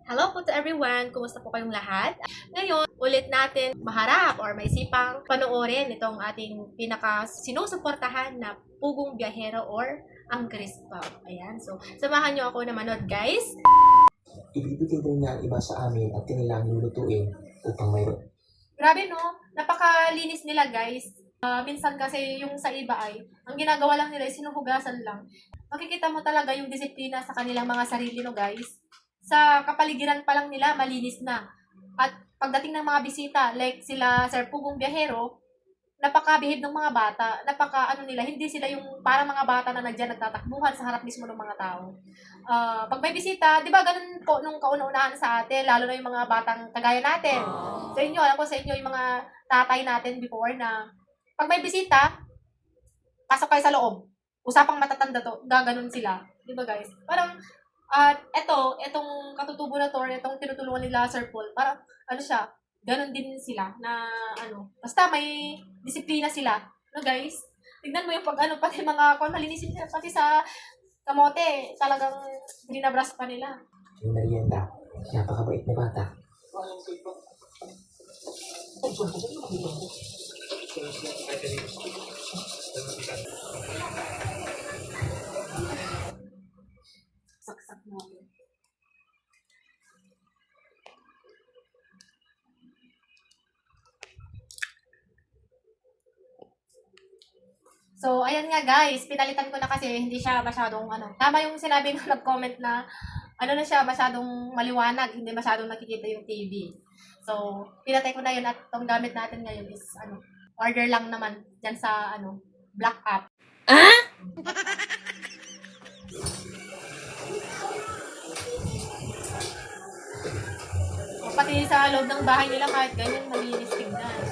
Hello po to everyone! Kumusta po kayong lahat? Ngayon, ulit natin maharap or maisipang panoorin itong ating pinaka-sinusuportahan na Pugong Biyahero or ang Crispa. Ayan, so samahan nyo ako na manood, guys. Ibibigay din niya ang iba sa amin at kanilang lulutuin upang mayroon. Grabe no, napakalinis nila, guys. Minsan kasi yung sa iba ay, ang ginagawa lang nila ay sinuhugasan lang. Makikita mo talaga yung disiplina sa kanilang mga sarili, no, guys. Sa kapaligiran pa lang nila, malinis na. At pagdating ng mga bisita, like sila Sir Pugong Biyahero, napaka-behave ng mga bata. Nila, hindi sila yung parang mga bata na nandiyan nagtatakbuhan sa harap mismo ng mga tao. Pag may bisita, di ba ganun po nung kauna-unahan sa atin, lalo na yung mga batang kagaya natin. Sa inyo, alam ko sa inyo yung mga tatay natin before na pag may bisita, pasok kayo sa loob. Usapang matatanda to, gaganon sila. Di ba guys? Parang, at etong katutubo na to, etong tinutulungan nila Sir Paul, parang, siya, ganon din sila, na, basta may disiplina sila. No, guys? Tignan mo yung pati mga, kung malinisin sila, pati sa kamote, talagang binabras pa nila. Yung merienda, napakabait na bata. Saksak mo. So, ayan nga guys, pinalitan ko na kasi hindi siya masyadong Tama yung sinabi nung nag-comment na na siya, masyadong maliwanag, hindi masyadong nakikita yung TV. So, pinatay ko na yun at itong gamit natin ngayon is order lang naman dyan sa Black App. Ah? O, pati sa loob ng bahay nila kahit ganyan, malinis tignan.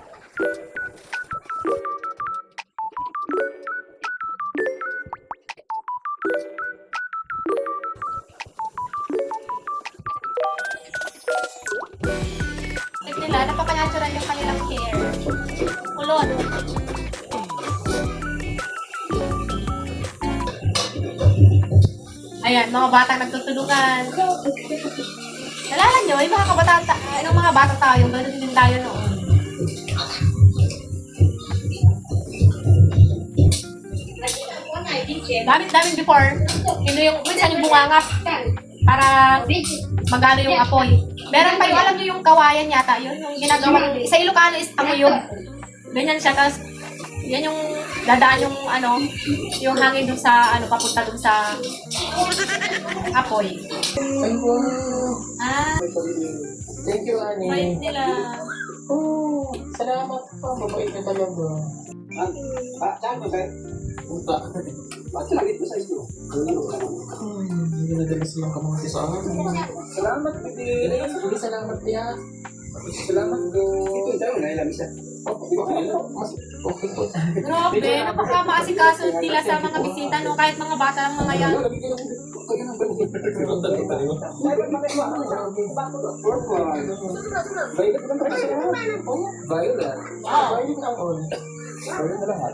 Nila, napaka-natural yung kanilang hair. Kulot. Ayan, mga batang nagtutulungan. Nalala nyo, yung mga kabataan, yung mga bata tayo, ganoon din tayo noon. Damit before, yung minsan yung bungangap para magano yung apoy. Meron pa yung, alam nyo yung kawayan yata, yun yung ginagawa ng, sa Ilocano is tanguyog. Ganyan siya, tapos yan yung dadaan yung hangin dun sa, papunta dun sa apoy. Thank you, Annie. Bait nila. Oh, salamat po. Mabait na talaga. Saan mo, sir? Punta. Bakit lagi ito sa inyo? Hindi na dala silang kamangati sa akin. Salamat, baby. Sige, salamat niya. Salamat po. Ito, ito, nailam siya. Mas okay po. Grabe, napaka-maasikaso nila sa mga bisita, no? Kahit mga bata lang mga yan. Violet. Wow. Violet ang on. Violet na lahat.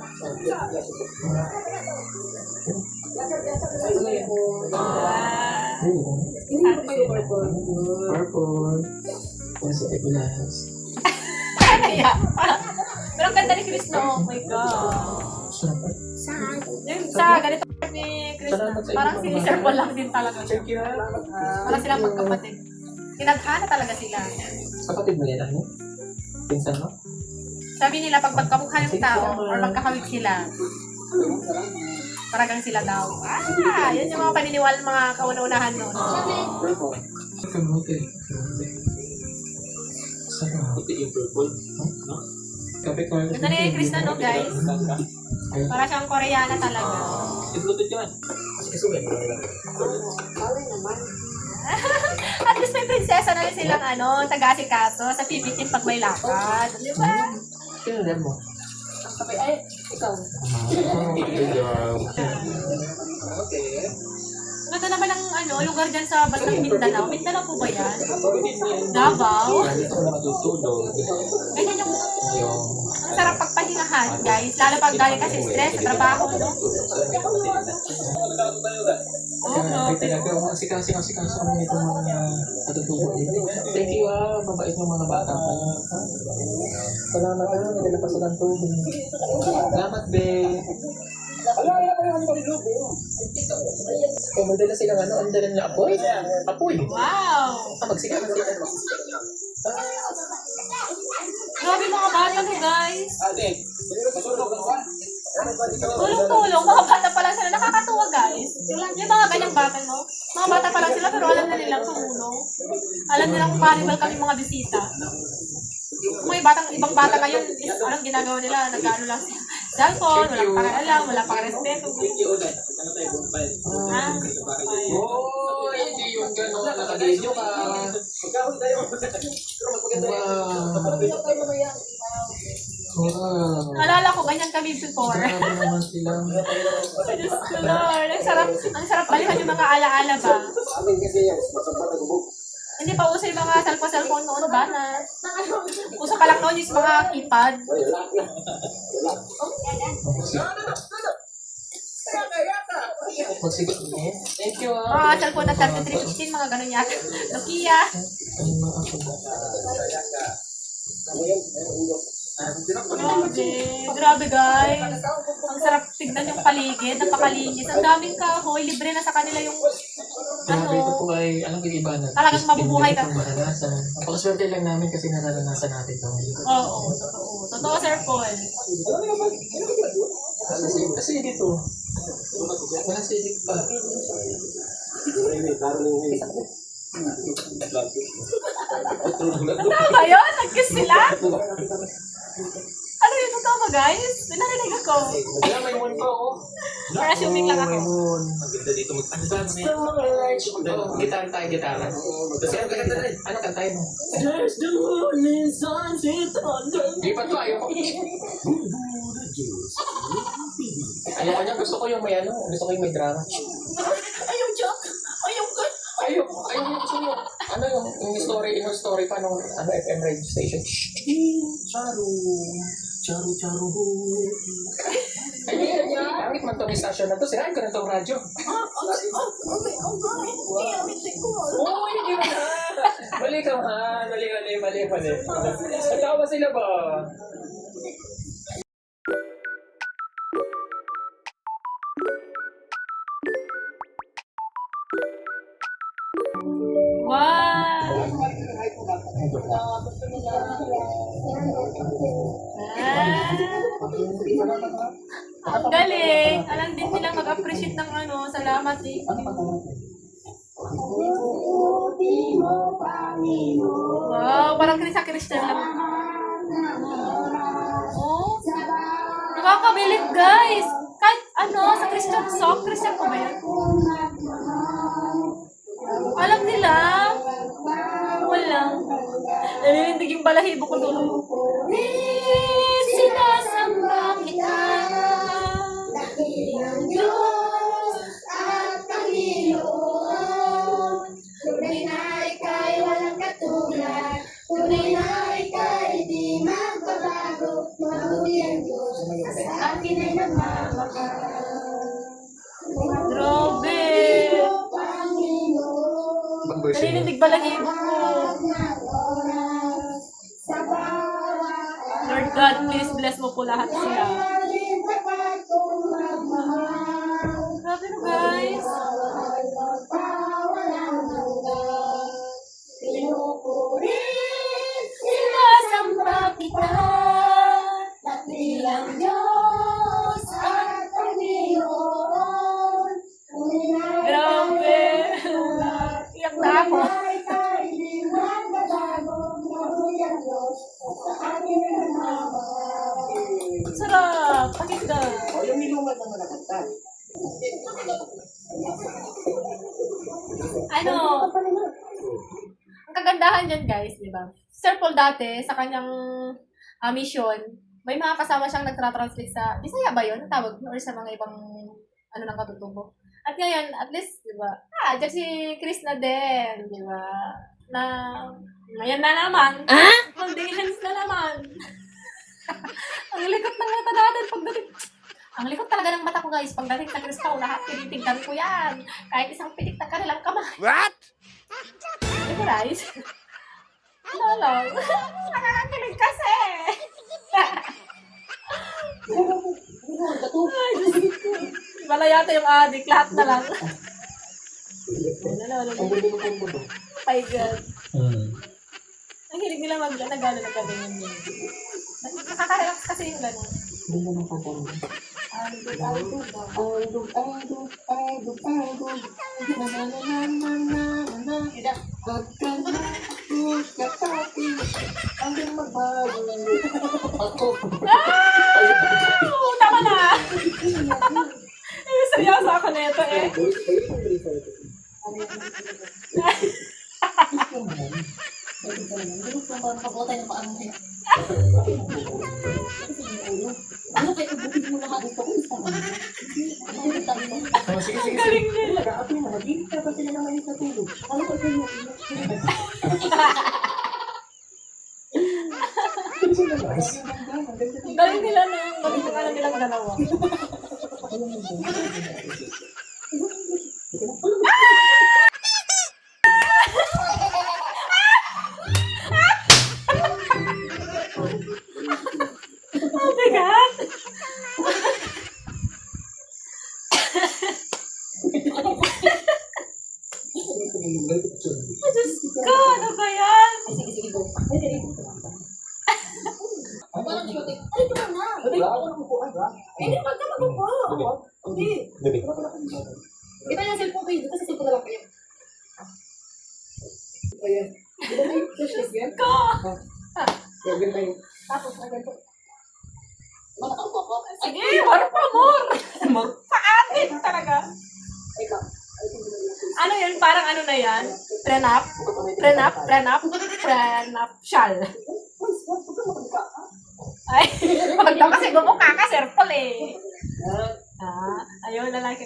Purple. Nasa Epilas. Kaya, pero ang ganda ni Chris, no? Oh my God. Salamat. Yung sa ganito ni Chris, parang si Sir Paul lang din talaga. Thank you. Parang silang magkapatid. Tinadhana talaga sila. Kapatid mo yan, ano? Pinsan mo? Sabi nila, pag magkamukha yung tao, or magkakawit sila, paragang sila daw. Yan yung mga paniniwala ng mga kauna-unahan noon. Purple. Kamuti. Sarap. Puti yung purple. No? Kape ko. Ganda ni Chris na, no, guys? Para siyang Koreana talaga. Impluted yun. Kasumin. At least may prinsesa na rin silang taga-asikaso sa PBT pag may lakad. Di ba? Sino mo? Ikaw. Okay. Ganda naman ang lugar dyan sa bandang Mindanao. Mindanao po ba yan? Davao? Dito ko na matutulog. Ganyan yung Yung... ang sarap pagpahingahan, guys. Lalo pag galing kasi stress sa trabaho, no? Ay talaga, asikaso kami nito mga katutubo dito. Thank you mabait ng mga bata pa. Salamat nagdala pa silang tubig. Salamat, be. Kung magdala silang ang dala nila apoy? Apoy. Wow! Magsigaw sila. Grabe mga bata to, guys. Ate, masunog ka ba? Tulong-tulong. Mga bata pa lang sila. Nakakatuwa, guys. Yung mga ganyang bata, no? Mga bata pa lang sila, pero alam na nilang tumulong. Alam nilang carnival kami mga bisita. May ibang bata ngayon, anong ginagawa nila? Nag-ano lang siya. Cellphone, walang pakialam, wala pang respeto. Thank you, Uday. Ano tayo, bumpay? Ah, Oh, hindi yung gano'n. Nakadilyo ka. Magkahon tayo. Pero mas maganda yan. Wow. Alala ko, ganyan kami before. Grabe naman sila. Diyos ko, Lord. Ang sarap balikan yung mga alaala ba? Amin kasi yan. Masampat na gubog. Hindi pa uso yung mga cellphone noon ba na uso pa lang noon yung mga keypad. Ay, lahat na. Lahat. Magsigot niya. Thank you Mga cellphone na 3315, mga ganun yata. Nokia. Ay, mga ako ba? Grabe guys. Ang sarap tignan yung paligid, napakalinis. Ang daming kahoy, libre na sa kanila yung Grabe, ito po ay, anong iba na? Talagang mabubuhay ka. Maranasan. Napakaswerte lang namin kasi nararanasan natin ito ngayon. Oo, totoo. Totoo, Sir Paul. Kasi dito, wala silik pa. Tama ba yun? Nag-kiss sila? Ano yun? Totoo ba guys? May narinig ako. Wala, may moon pa ako. Para assuming lang ako. May moon. Maganda dito Ano ba? Gitara tayo, gitara. Kasi ano kanta rin? Ano kantahin mo? There's the moon in sunset under Di pa to, ayoko. Ayoko niya, gusto ko yung may gusto ko yung may drama. Ayaw, Jack! Ayaw ka! Ayoko yung gusto mo. Ano yung story pa nung FM radio station. Charo. Ay, bakit man itong station na to? Sirain ko na itong radyo. Oo, hindi na. Mali ka man. Mali. Nagkawa ba sila ba? Wow! Ah, ang galing. Alam din nilang mag-appreciate ng salamat eh. Wow, parang sa Christian lang. Oh, nakakabilib guys. Kahit sa Christian song, Christian ko ba yan? Alam nila. Wala. Naninindig yung balahibo ko doon. Sinasamba kita. Dakilang Diyos at Panginoon. Tunay na ika'y walang katulad. Tunay na ika'y di magbabago. Mabuti ang Diyos sa akin ay namamahal. Grabe. Ibang version. Naninindig balahibo ko. Lord God, please bless mo po lahat sila. Grabe no guys. Sinasamba kita. Dakilang Diyos at Panginoon. Grabe. Iyak na ako. Sarap. Pakinggan. Yung nilungan naman nakanta. Ang kagandahan dyan guys, di ba? Sir Paul dati, sa kanyang mission, may mga kasama siyang nagtra-translate sa, Bisaya ba yun? Tawag? Or sa mga ibang, ng katutubo? At ngayon, at least, di ba? Diyan si Chris na din, di ba? Na, ngayon na naman. Foundations na naman. Ang likot ng mata natin pagdating. Ang likot talaga ng mata ko, guys. Pagdating sa Chris Pao, lahat tinitignan ko yan. Kahit isang pitik ng kanilang kamay. What? Di ba, guys? Ano lang? Nakakakilig kasi. Ay, Diyos ko. Wala yata yung adik. Lahat na lang. Ang gulo ko po to. My God. Hmm. Ang hilig nila nagano na ganyan yun. Nakaka-relax kasi yung gano'n. Hindi naman pa po. Tama na! Seryoso ako nito eh. Sige, sige, Galing nila. Galing nila na yung galing ng ano nilang dalawa. Oh my God! Diyos ko, ano ba yan? Hindi, wag ka mag-upo. Hindi. Kita yung cellphone kayo. Kasi cellphone na lang kayo. Ayan. Di ba may flashlight yan? Ko! Yan, ganito yun. Tapos, ganito. Makakaupo ko. Sige, more pa more! Magpa-atin talaga. Ikaw. Ano yun? Parang ano na yan? Prenup? Prenup? Prenup? Prenuptial. Ay, wag daw kasi gumukha ka, Sir Paul eh. Ayun, lalaki.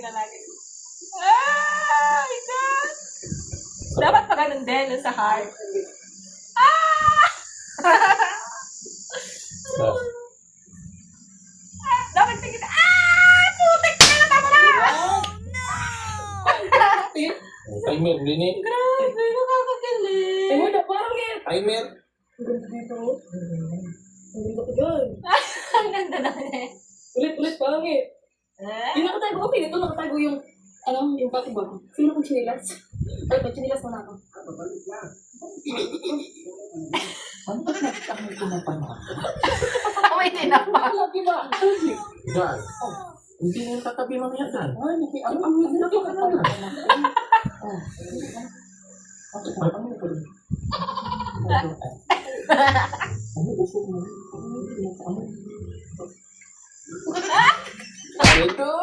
Ah, my God! Dapat pa ganun din, sa heart. Dapat tingin, putik na, tama na! Timer, Lini. Grabe, nakakakilig. Ay, wala, pangit. Timer. Ang ganda dito. Ang ganda ko dyan. Ang ganda na eh. Ulit, pangit. Yung nakatago, okay, dito nakatago yung, yung pati ba? Sino kong chinilas? Ay, chinilas mo na ako. Ano ba nagtamay ko ng panahon? May tinapa. Lagi ba? Dan. Hindi na yung tatabi mamaya, Dan. Ay, ang laki ka na. Ito?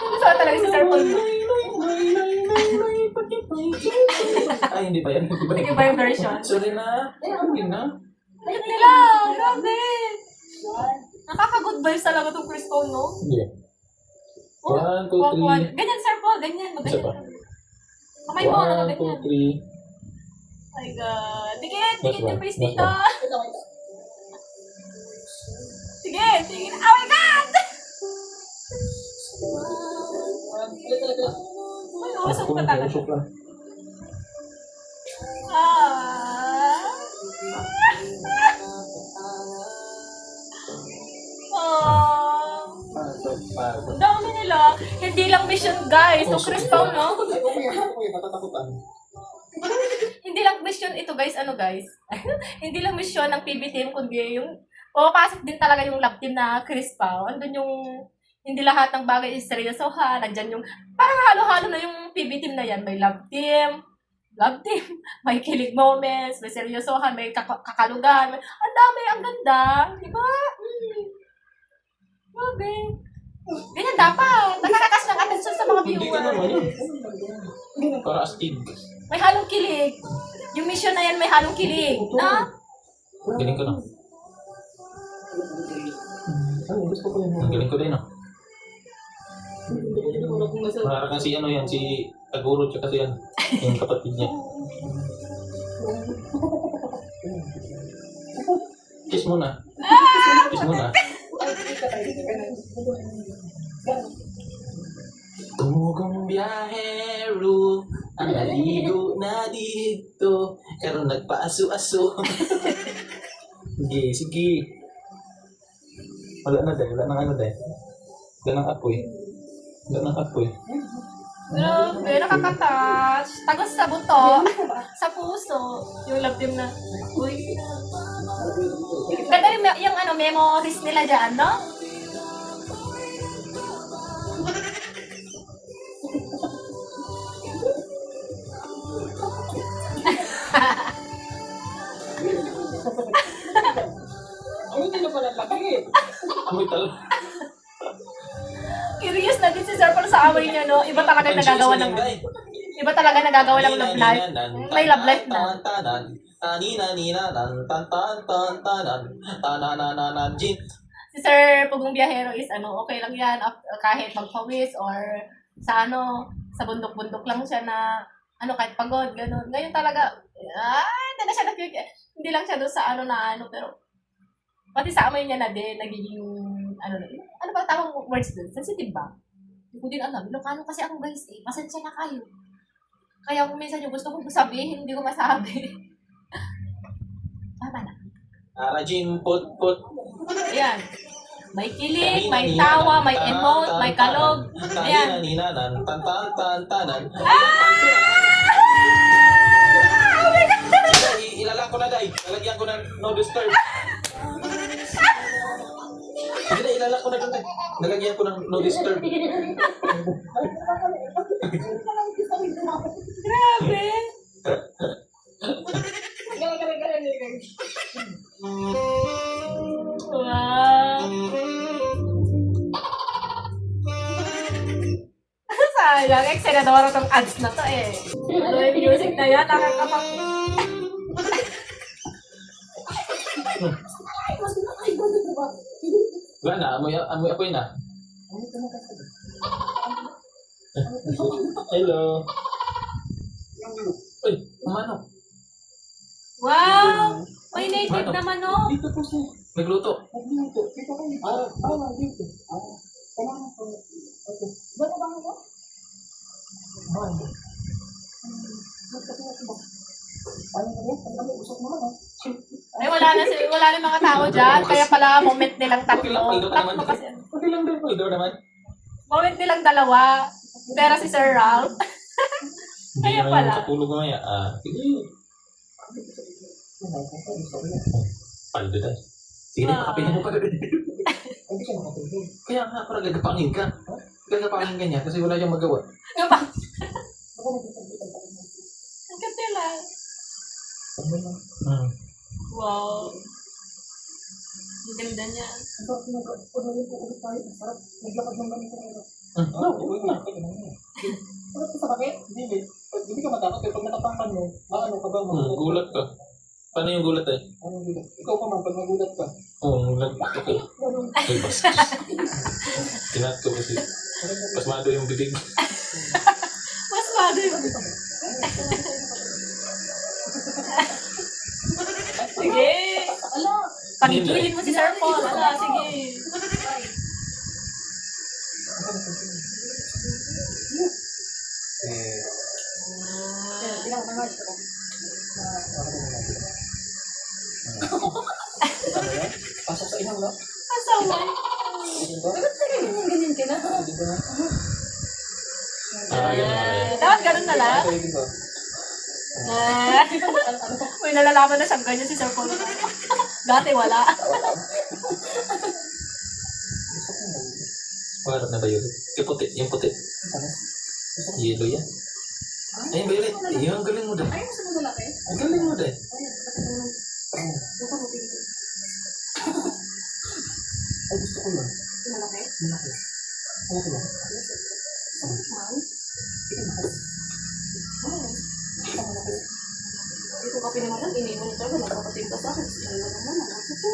Gusto ko talaga si Sir Paul. Ay, hindi ba yan? Hindi ba Sige ba yung version? Sorry na. Hindi na. Ayun nila, grabe. Nakaka-good vibes talaga itong Chris Paul, no? Hindi. 1, 2, 3. Ganyan, Sir Paul, ganyan. Isa pa. Kamay mo, 1, 2, ganyan. 3. My God. Dikit yung face Last dito. Sige, tingin. Oh my God! Ay, usok ka talaga. Usok lang. Ah. Oh. Pagod. Ang dami nila. Hindi lang mission, guys. Itong Chris Paul, no? Hindi lang mission ito, guys. Ano, guys? Hindi lang mission ng PB team, kundi yung pumapasok din talaga yung love team na Chris Paul. Andun yung hindi lahat ng bagay is seryosohan. Nandyan yung parang halo-halo na yung PB team na yan. May love team, may kilig moments, may seryosohan, may kakalugan. Ang dami, ang ganda. Diba? Grabe. Ganyan dapat. Nakakakas ng attention sa mga Hindi ka naman viewers. yun. Para astig. May halong kilig. Yung mission na yan may halong kilig. Na? Galing ka na. Ay, gusto ko yun. Ang galing ko din, no? Wala kong nasa... Parang si ano yan, si Taguro, tsaka si yan, yung kapatid niya. Kiss muna. Kiss muna. Tumugang biyahero, ang naligo na dito, pero nagpaaso-aso. Sige, sige. Wala na dahil, wala nang ano dahil. Wala nang apoy. Wala nang apoy. Grabe, nakakatas. Tagos sa buto, sa puso. Yung love team na. Uy. Ganda rin yung ano, memories nila dyan, no? Ay, hindi na pala laki. Amoy talaga. Curious na din si Sir Paul sa away niya, no? Iba talaga nagagawa ng... Iba talaga nagagawa ng love life. May love life na. Si Sir Pugong Biyahero is ano, okay lang yan. Kahit magpawis or sa ano, sa bundok-bundok lang siya na ano, kahit pagod, gano'n. Ngayon talaga, hindi na siya hindi lang siya doon sa ano na ano, pero pati sa amoy niya na din, nagiging, ano ba tamang words doon? Sensitive ba? Hindi ko din alam. Ilocano kasi ako guys eh. Pasensya na kayo. Kaya kung minsan yung gusto kong sabihin, hindi ko masabi. Tama na. Arajin put. Ayan. May kilig, may tawa, may emote, may kalog. Ayan. Ilalang ko na dahil. Lalagyan ko ng no disturb. Hindi na, ilalak ko na doon. Nalagyan ko ng no disturb. Grabe. Wow. Sayang, eksenadoro tong ads na to eh. Ano yung music na yan? Nakakapang... Wala na, amoy apoy na. Hello. Uy, umano. Wow! May native naman oh. Dito po siya. Nagluto. Dito. Dito kayo. Dito. Kailangan ko. Okay. Ba't ba ako? Ay, wala na mga tao dyan. Kaya pala moment nilang Okay lang, tatlo. paldo ka naman. Tatlo kasi. Okay lang daw, paldo naman. Moment nilang dalawa. Pero si Sir Ralph. Hindi Kaya naman pala. yung katulog mamaya. Sige. Paldo tayo. Sige na, pakapinin mo pa rin. Hindi siya makatulog. Kaya nga, para gagapangin ka. Gagapangin ka niya kasi wala siyang magawa. Ang ganda lang. Wow. Ang ganda niya. Hindi ka matakot pero pag natapakan mo, maano ka ba? Gulat ka. Paano yung gulat eh? Anong gulat? Ikaw pa man, pag magulat ka. Oo, okay. Ay, bastos. Tinat ko kasi. Pasmado yung bibig. Mas bagay. Sige. Pagigilin mo si Sir Paul. Ala, sige. Pasok sa inang, no? Asaway. Ganyan ka na. Yun nga yan. Dapat ganun na lang. May nalalaman na siyang ganyan si Sir Paul. Dati wala. Parang na violet. Yung puti, yung puti. Yellow yan. Ay, violet. Yung galing mo dahil. Ay, gusto mo malaki? Ang galing mo dahil. Ay, gusto ko yun. Malaki? Malaki. Malaki ba? Dito ka pinamalan, iniwan talaga, nagpapatid ka sa akin. Ano naman, ako po.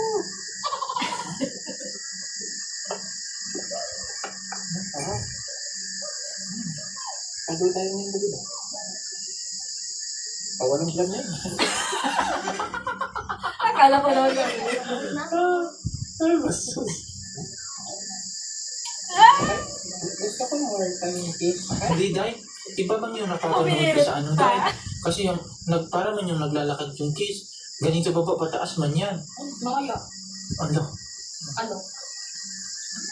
Oo. Pagod tayo ngayon ba dito? Walang vlog yan. Akala ko naman yun. Gusto ko more time kiss. Hindi, Day. Iba bang yung napapanood ko sa ano, Day? Kasi yung, para man yung naglalakad yung kiss, ganito baba, pataas man yan. Makaya. Ano? Ano?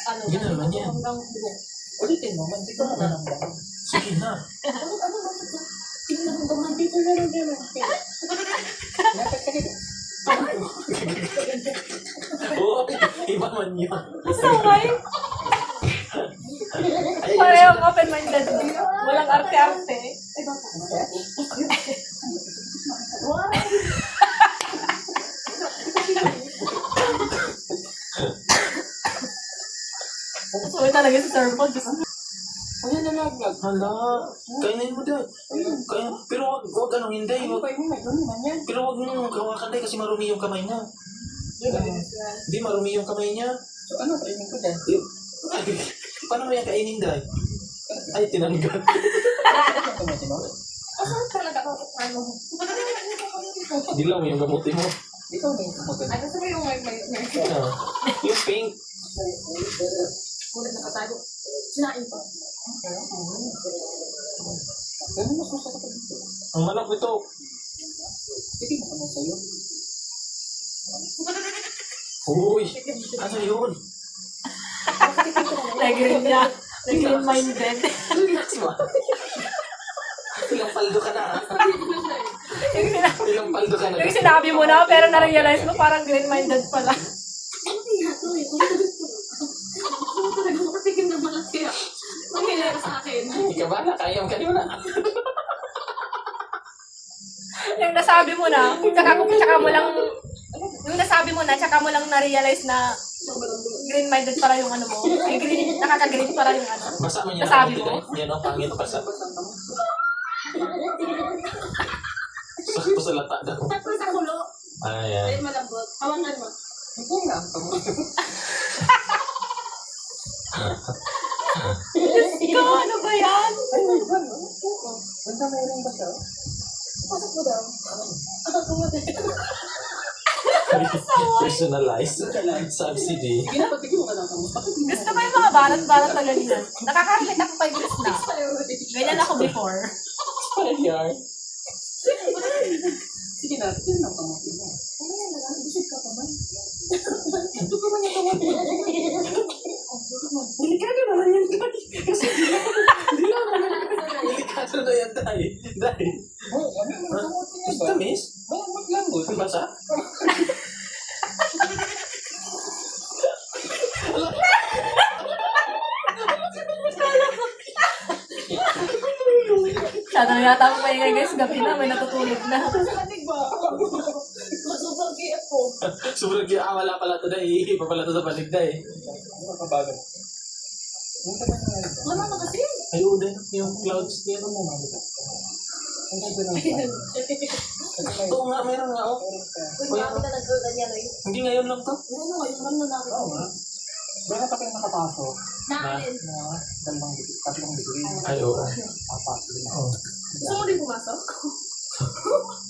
Ano? Yun naman yan. Hanggang bubong. Ulitin mo, man. Dito mo na lang ba? Sige na. Ano? Tingnan mo naman dito na lang din. Dapat ka dito. Oo, iba man yun. Sabay. Ay, Parehong open-minded. Walang arte-arte. Ay, baka. So, talaga si Sir Paul. Ano na lang vlog? Hala, kainin mo, Day. Kaya, pero wag anong hindi. Ano Wag, ba yung may naman yan? pero wag mo hawakan, Day, kasi marumi yung kamay niya. Hindi, marumi yung kamay niya. So ano kainin ko dyan? Ay, paano mo yung kainin, Day? Ay, tinanggal. Ano kamutin mo? Asan talaga ako? Ano? Dilaw mo yung gamutin mo. Ikaw na yung kamutin. Ay, gusto mo yung may Ano? Yung pink. ulit nakatago. Sinain pa. Ganun mas masarap ko dito. Ang manok ito. Hindi mo naman sa'yo. Uy, ano yun? Nag-green niya. Nag-green minded. Ilang paldo ka na. Ilang paldo ka na. Yung sinabi mo na, pero na-realize mo parang green minded pala. Nangyayari sa akin. Hindi ka ba na? Kaya mo kanina. Yung nasabi mo na, tsaka mo lang, yung nasabi mo na, tsaka mo lang na-realize na green minded para yung ano mo. Ay, green, nakaka-green para yung ano. Basa mo niya Nasabi na mo? Yan ang pangit basa. Sakto sa lata daw. Tapos sa kulo, Ayan. malambot. Hawangan mo. Ito nga ang kamutin. Ikaw, ano ba yan? Ay, may ba? Ganda mo rin ba siya? Pasok mo daw. Personalized. Subsidy. Ginapagpigil mo ka ng kamutin. Gusto ko yung mga barat-barat na ganyan. Nakaka-relate ako 5 years na. Ganyan ako before. Panyar. Sige na, ito yung kamutin mo. Busog ka pa ba? Ito ka ba niya kamutin? Delikado naman yan, Day. Kasi delikado na yan, Day. Day. Oh, ano yung kamutin niya ba? Tamis? Oh, maglambot. Ang basa? Sana na yata ako paingay guys, gabi na, may natutulog na. Masubagi ako. Sobrang wala pala ito, Day. Iba pala ito sa panig, Day. Ano ka bagal? Ano ka ba nga ito? Ano na kasi? Ayun, Day. Yung clouds niya. Ano mo mabukas? Ang ganda ng plan. Oo nga, meron nga, oh. Uy, marami na nag-ganyan na yun. Hindi ngayon lang to. Ano, ngayon na nakita Oo ko. nga. Bakit pa kayo nakapasok Nakalin. na tatlong degree? Ay, oo. Apat. Lima. Oh. Gusto mo din pumasok?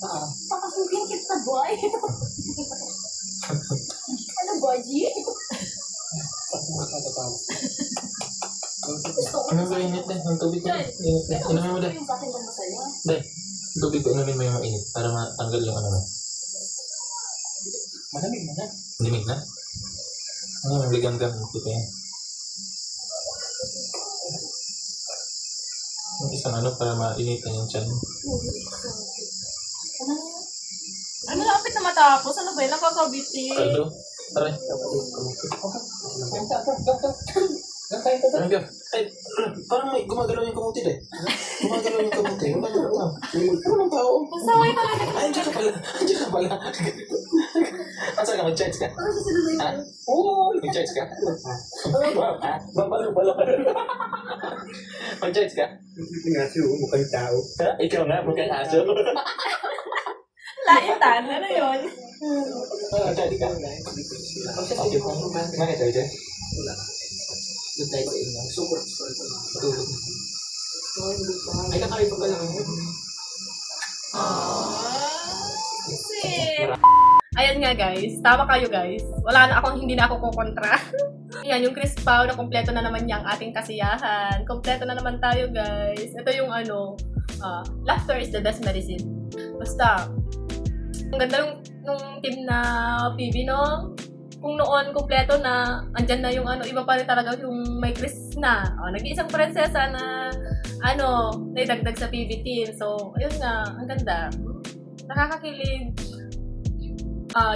Ah, Papasukin kita, boy. Ano, boy, G? tatlong nakatapos. Gusto ko Ano ba init, Day? Ang tubig ko. Init, Day. Inumin mo, Day. yung sa akin ng masaya. Day. Ang tubig ko, inumin mo yung mainit para matanggal yung ano mo. Malamig na na. Limig na. Ano, may ligam-gam. Ito yan. Yung isang ano para mainitan yung tiyan mo. Ano, malapit na matapos. Ano ba yun? Nakakabiti. Kaldo. Aray. Gantay ko ba? Ano ka? Ay, parang may gumagalaw yung kamuti, Day. Gumagalaw yung kamuti. Gumagalaw lang. Ano ng tao? Masaway talaga. Ay, andiyan ka pala. Andiyan ka pala. Asa ka? Mag-charge ka? Ha? Oo, mag-charge ka? Babalo pala. Mag-charge ka? Nga mukhang tao. Ha? Ikaw nga, mukhang aso. Laitan. Ano yun? Mag-charge ka? Okay po. Bakit, Joy? Good night sa inyo. Super. Matulog na. Ay, kakain pa pala kayo. Ayan nga guys, tama kayo guys. Wala na akong, hindi na ako kukontra. Ayan, yung Chris Pao na kompleto na naman yung ating kasiyahan. Kompleto na naman tayo guys. Ito yung laughter is the best medicine. Basta, ang ganda nung team na PB, no? Kung noon, kompleto na, andyan na yung iba pa rin talaga yung may Chris na. Nag-iisang prinsesa na, naidagdag sa PB team. So, ayun nga, ang ganda. Nakakakilig.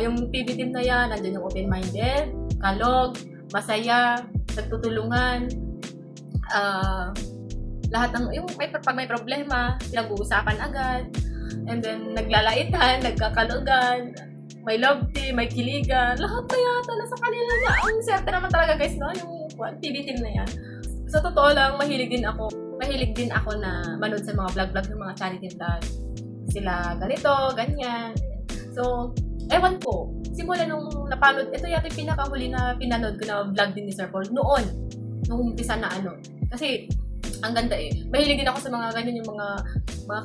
Yung PB team na yan, andyan yung open-minded, kalog, masaya, nagtutulungan, lahat ng, pag may problema, pinag-uusapan agad, and then naglalaitan, nagkakalogan, may love team, may kiligan, lahat na yata na sa kanila na. Ang swerte naman talaga guys, no? Yung PB team na yan. Sa totoo lang, mahilig din ako na manood sa mga vlog-vlog ng mga charity vlog. Sila ganito, ganyan. So, ewan ko, simula nung napanood, ito yata yung pinakahuli na pinanood ko na vlog din ni Sir Paul noon, nung umpisa na kasi ang ganda mahilig din ako sa mga ganyan, yung mga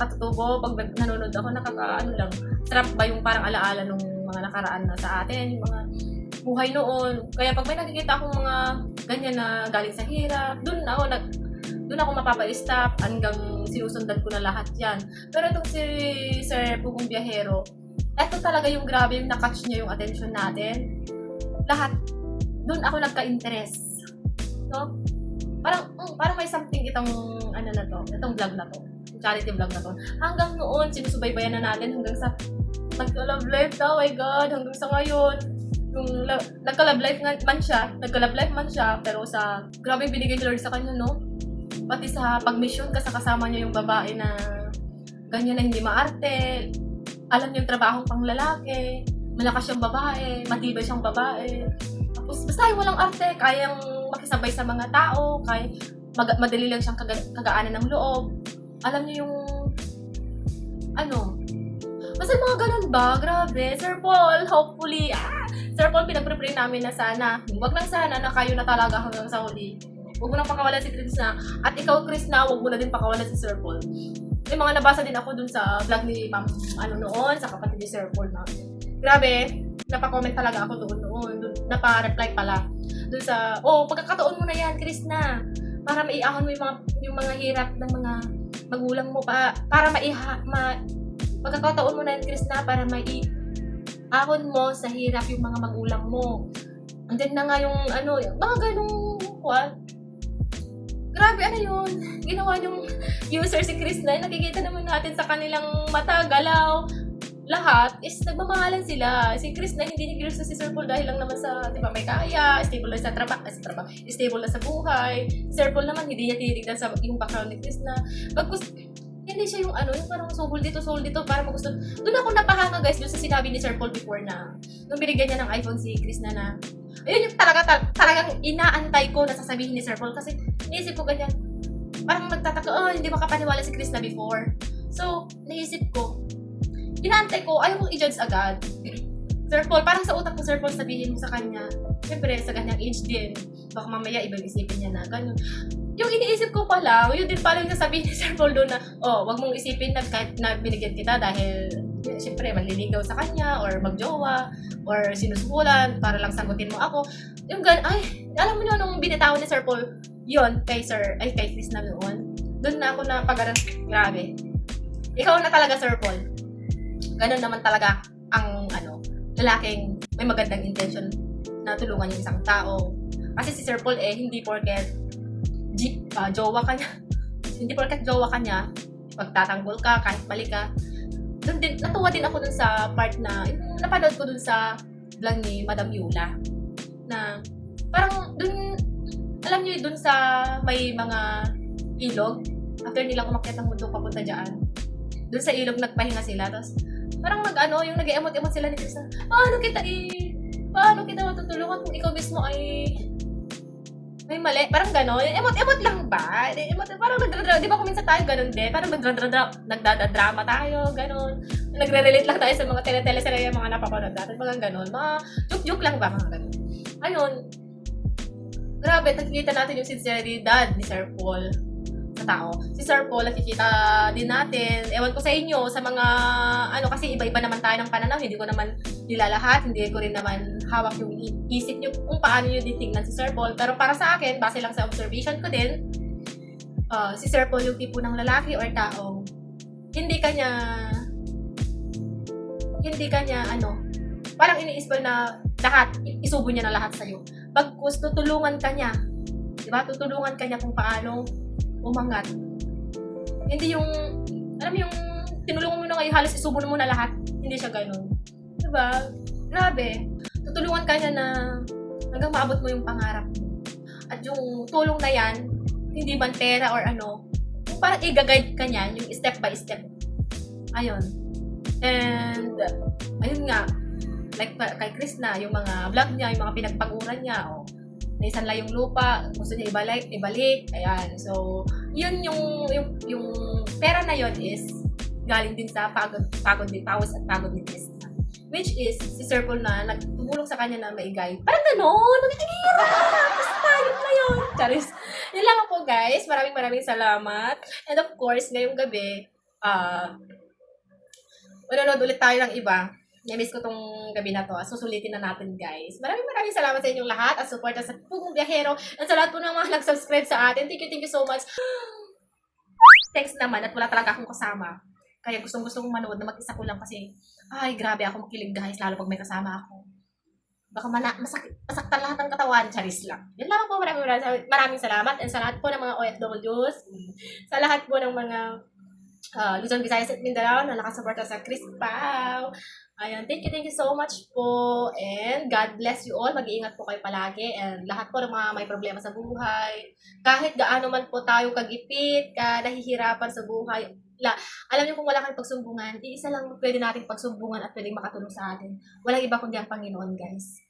katutubo, pag nanonood ako, lang, sarap ba yung parang alaala nung mga nakaraan na sa atin, yung mga buhay noon, kaya pag may nakikita akong mga ganyan na galing sa hirap, doon ako mapapa-stop hanggang sinusundan ko na lahat yan. Pero itong si Sir Pugong Biyahero, eto talaga yung grabe yung nakatch niya yung attention natin. Lahat, doon ako nagka-interest. No? Parang may something itong itong vlog na to. Yung charity vlog na to. Hanggang noon, sinusubaybayan na natin hanggang sa nagka-love life na, oh my God, hanggang sa ngayon. Yung nagka-love life man siya, pero sa grabe binigay ni Lord sa kanya, no? Pati sa pag-mission, kasama niya yung babae na ganyan na hindi maarte, alam niyo yung trabahong pang lalaki, malakas siyang babae, matibay siyang babae. Tapos basta yung walang arte, kayang makisabay sa mga tao, madali lang siyang kagaanan ng loob. Alam niyo yung basta mga ganun ba? Grabe. Sir Paul, hopefully, Sir Paul, pinag-pray namin na sana, wag lang sana na kayo na talaga hanggang sa huli. Huwag mo nang pakawalan si Chris na, at ikaw Chris na, huwag mo na din pakawalan si Sir Paul. May mga nabasa din ako dun sa vlog ni Ma'am noon, sa kapatid ni Sir Paul na. Grabe, napa-comment talaga ako doon, napa-reply pala. Doon sa, pagkakataon mo na yan, Chris na. Para maiahon mo yung mga hirap ng mga magulang mo para pagkakataon mo na yan, Chris na, para maiahon mo sa hirap yung mga magulang mo. Andyan na nga yung mga ganong grabe, yun? Ginawa yung user si Chris na, nakikita naman natin sa kanilang mata, galaw, lahat is nagmamahalan sila. Si Chris na hindi niya si Sir Paul dahil lang naman sa, di ba, may kaya, stable na sa trabaho, stable na sa buhay. Si Sir Paul naman, hindi niya tinitignan sa yung background ni Chris na. Hindi siya yung yung parang soul dito, para magusto. Doon ako napahanga guys, doon sa sinabi ni Sir Paul before na, nung binigyan niya ng iPhone si Chris na, ayun yung talagang inaantay ko na sasabihin ni Sir Paul kasi naisip ko ganyan. Parang magtataka, hindi makapaniwala si Chris na before. So, naisip ko, inaantay ko, ayaw kong i-judge agad. Sir Paul, parang sa utak ko, Sir Paul, sabihin mo sa kanya, siyempre, sa ganyang age din, baka mamaya ibang isipin niya na gano'n. Yung iniisip ko pala, yun din pala yung sasabihin ni Sir Paul doon na, wag mong isipin na kahit na binigyan kita dahil, siyempre, manliligaw sa kanya, or magjowa, or sinusubulan, para lang sagutin mo ako. Yung alam mo nyo, nung binitawan ni Sir Paul, yun, kay Chris na noon, doon na ako na grabe. Ikaw na talaga, Sir Paul. Ganun naman talaga ang lalaking may magandang intention na tulungan yung isang tao. Kasi si Sir Paul hindi porket jowa ka niya. Hindi porket jowa ka niya, pagtatanggol ka, kahit mali ka. Doon din, natuwa din ako dun sa part na, napanood ko dun sa vlog ni Madam Yula. Na, parang dun, alam niyo dun sa may mga ilog, after nilang umakyat ang mundo papunta dyan, dun sa ilog nagpahinga sila, tapos parang yung nag-emot-emot sila ni Chris na, paano kita matutulungan kung ikaw mismo ay may mali? Parang gano'n. Emot-emot lang ba? Parang di ba kung minsan tayo gano'n din? Parang nagdadrama tayo, gano'n. Nagre-relate lang tayo sa mga tele-teleserye, mga napapanood natin, mga gano'n. Mga joke-joke lang ba, mga gano'n. Ayun. grabe, nakikita natin yung sinceridad ni Sir Paul sa tao. Si Sir Paul, nakikita din natin. Ewan ko sa inyo, sa mga, kasi iba-iba naman tayo ng pananaw. Hindi ko naman nilalahat. Hindi ko rin naman hawak yung isip nyo kung paano nyo titingnan si Sir Paul. Pero para sa akin, base lang sa observation ko din, si Sir Paul yung tipo ng lalaki or tao. Hindi kanya, parang iniisip na lahat, isubo niya na lahat sa'yo. Pagkus, tutulungan ka niya. Diba? Tutulungan ka niya kung paano umangat. Hindi yung, yung tinulungan mo na kayo, halos isubo mo na lahat. Hindi siya ganun. Diba? Grabe. Tutulungan ka niya na hanggang maabot mo yung pangarap mo. At yung tulong na yan, hindi man pera or parang i-guide ka niya, yung step by step. Ayun. And, ayun nga, like kay Chris na, yung mga vlog niya, yung mga pinagpaguran niya, naisanla yung lupa, gusto niya ibalik, ayan. So, yun yung pera na yun is galing din sa pagod din, pawis at pagod ni Chris. Which is, si Sir Paul na nagtumulong sa kanya na maigay. Parang gano'n, magkikira! Basta, yun na yun. Charis. Yun lang po guys, maraming salamat. And of course, ngayong gabi, manonood ulit tayo ng iba. Na-miss ko tong gabi na to. Susulitin na natin, guys. Maraming salamat sa inyong lahat at support sa Pugong Biyahero at sa lahat po ng mga nag-subscribe sa atin. Thank you so much. Thanks naman at wala talaga akong kasama. Kaya gustong kong manood na mag-isa ko lang kasi ay, grabe ako makilig, guys, lalo pag may kasama ako. Baka masaktan lahat ng katawan. Charis lang. Yan lang po. Maraming salamat and sa lahat po ng mga OFWs, sa lahat po ng mga Luzon, Visayas at Mindanao na nakasuporta sa Chris Pao. Ayan, thank you so much po. And God bless you all. Mag-iingat po kayo palagi. And lahat po ng mga may problema sa buhay. Kahit gaano man po tayo kagipit, nahihirapan sa buhay. Alam niyo kung wala kang pagsumbungan, isa lang pwede natin pagsumbungan at pwedeng makatulong sa atin. Walang iba kundi ang Panginoon, guys.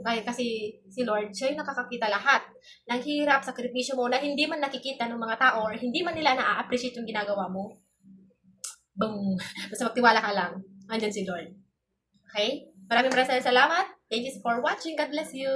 Kasi si Lord, siya yung nakakakita lahat ng hirap, sakripisyo mo na hindi man nakikita ng mga tao or hindi man nila na-appreciate yung ginagawa mo. Boom! Basta magtiwala ka lang. Andyan si Lord. Okay? Maraming salamat. Thank you for watching. God bless you.